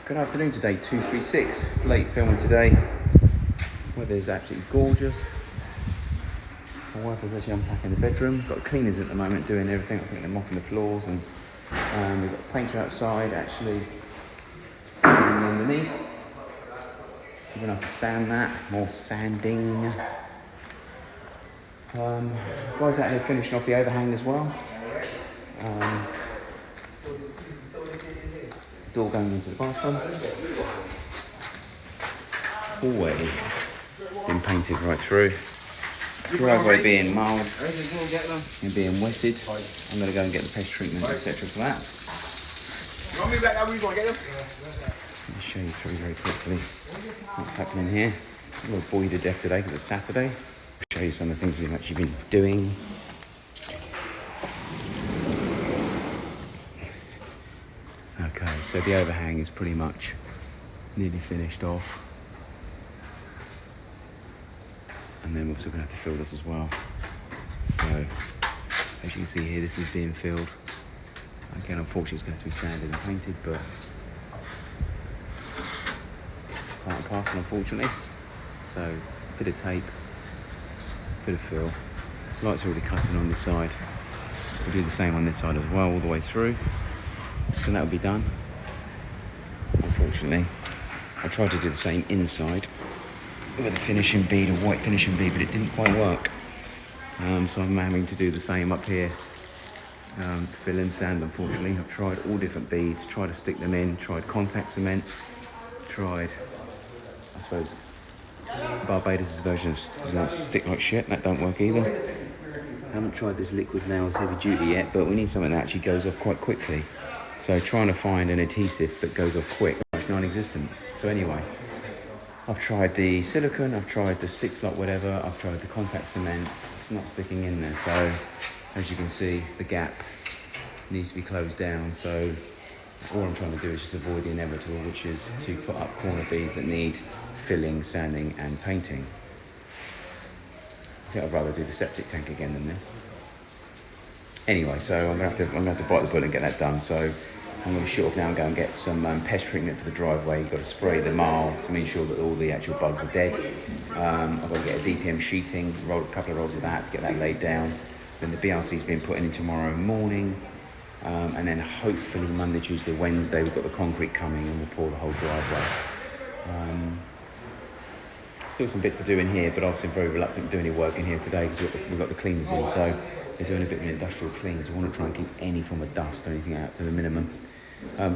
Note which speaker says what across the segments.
Speaker 1: Good afternoon today, 236. Late filming today. Weather is absolutely gorgeous. My wife is actually unpacking the bedroom. Got cleaners at the moment doing everything. I think they're mopping the floors, and we've got a painter outside actually sanding underneath. We're gonna have to sand that, more sanding. Guys out here finishing off the overhang as well. Door going into the bathroom. Hallway been painted right through. Driveway being marled and being wetted. I'm going to go and get the pest treatment, etc. for that. Let me show you through very quickly what's happening here. I'm going to bore you to death today because it's Saturday. I'll show you some of the things we've actually been doing. Okay, so the overhang is pretty much nearly finished off. And then we're also going to have to fill this as well. So, as you can see here, this is being filled. Again, unfortunately, it's going to have to be sanded and painted, but part and parcel, unfortunately. So, bit of tape, bit of fill. Light's already cutting on this side. We'll do the same on this side as well, all the way through. So that'll be done. Unfortunately, I tried to do the same inside with a finishing bead, a white finishing bead, but it didn't quite work. So I'm having to do the same up here. Fill in sand, unfortunately. I've tried all different beads, tried to stick them in, tried contact cement, tried, I suppose, Barbados' version of stick like shit. That don't work either. I haven't tried this liquid nails heavy duty yet, but we need something that actually goes off quite quickly. So trying to find an adhesive that goes off quick is non-existent. So anyway, I've tried the silicone, I've tried the sticks like whatever, I've tried the contact cement. It's not sticking in there. So as you can see, the gap needs to be closed down. So all I'm trying to do is just avoid the inevitable, which is to put up corner beads that need filling, sanding and painting. I think I'd rather do the septic tank again than this. Anyway, so I'm gonna have to bite the bullet and get that done. So I'm going to shoot off now and go and get some pest treatment for the driveway. You've got to spray the marl to make sure that all the actual bugs are dead. I've got to get a DPM sheeting, roll a couple of rolls of that to get that laid down. Then the BRC's being put in tomorrow morning. And then hopefully Monday, Tuesday, Wednesday, we've got the concrete coming and we'll pour the whole driveway. Still some bits to do in here, but obviously I'm very reluctant to do any work in here today because we've got the cleaners in. So they're doing a bit of an industrial clean, so we want to try and keep any form of dust or anything out to the minimum.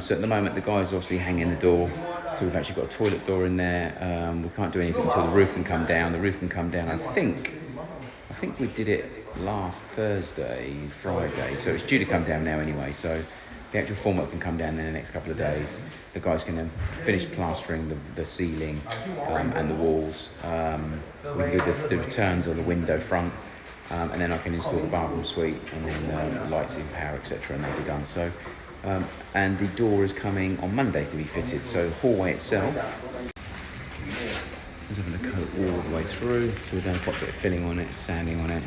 Speaker 1: So at the moment, the guys obviously hanging the door. So we've actually got a toilet door in there. We can't do anything until the roof can come down. The roof can come down, I think we did it last Thursday, Friday. So it's due to come down now anyway. So the actual formwork can come down in the next couple of days. The guys can then finish plastering the ceiling and the walls. We can do the returns on the window front. And then I can install the bathroom suite and then lights in power, etc. and they'll be done. So, and the door is coming on Monday to be fitted. So the hallway itself is having a coat all the way through. So we've done quite a bit of filling on it, sanding on it.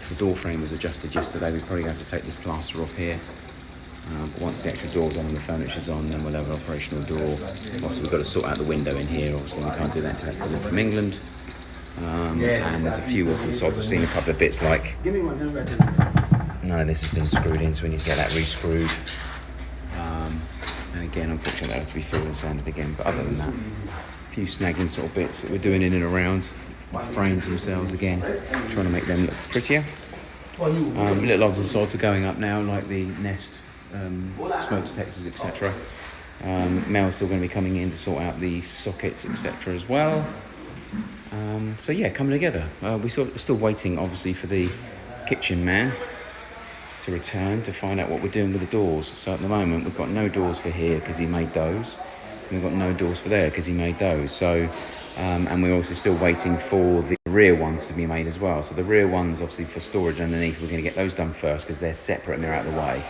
Speaker 1: The door frame was adjusted yesterday. We're probably going to have to take this plaster off here. But once the actual door's on and the furniture's on, then we'll have an operational door. Obviously we've got to sort out the window in here. Obviously we can't do that until I deliver from England. And there's a few odds and sods. I've seen a couple of bits like none of this has been screwed in, so we need to get that re-screwed. And again, unfortunately, that'll have to be filled and sanded again. But other than that, a few snagging sort of bits that we're doing in and around the frames themselves again, trying to make them look prettier. Little odds and sods are going up now, like the Nest smoke detectors, etc. Mel's still going to be coming in to sort out the sockets, etc. as well. So yeah, coming together. We're still waiting, obviously, for the kitchen man to return to find out what we're doing with the doors. So at the moment, we've got no doors for here because he made those. And we've got no doors for there because he made those. So, and we're also still waiting for the rear ones to be made as well. So the rear ones, obviously, for storage underneath, we're going to get those done first because they're separate and they're out of the way.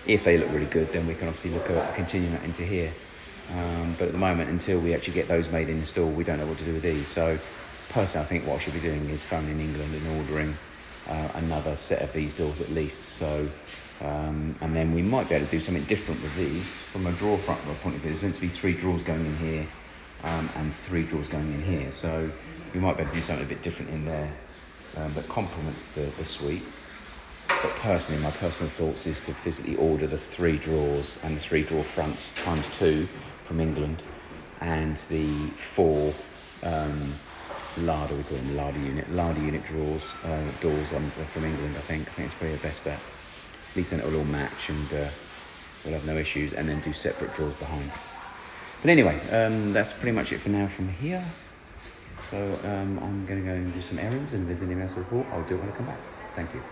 Speaker 1: If they look really good, then we can obviously look at continuing that into here. But at the moment, until we actually get those made and installed, we don't know what to do with these. So personally, I think what I should be doing is phoning England and ordering another set of these doors at least. So And then we might be able to do something different with these from a drawer front point of view. There's meant to be 3 drawers going in here and 3 drawers going in here. So we might be able to do something a bit different in there that complements the suite. But personally, my personal thoughts is to physically order the 3 drawers and the 3 drawer fronts times 2 from England, and the 4 larder, we call them larder unit drawers, doors from England. I think it's probably the best bet. At least then it'll all match and we'll have no issues, and then do separate drawers behind. But anyway, that's pretty much it for now from here. So I'm going to go and do some errands, and if there's anything else to report, I'll do it when I come back. Thank you.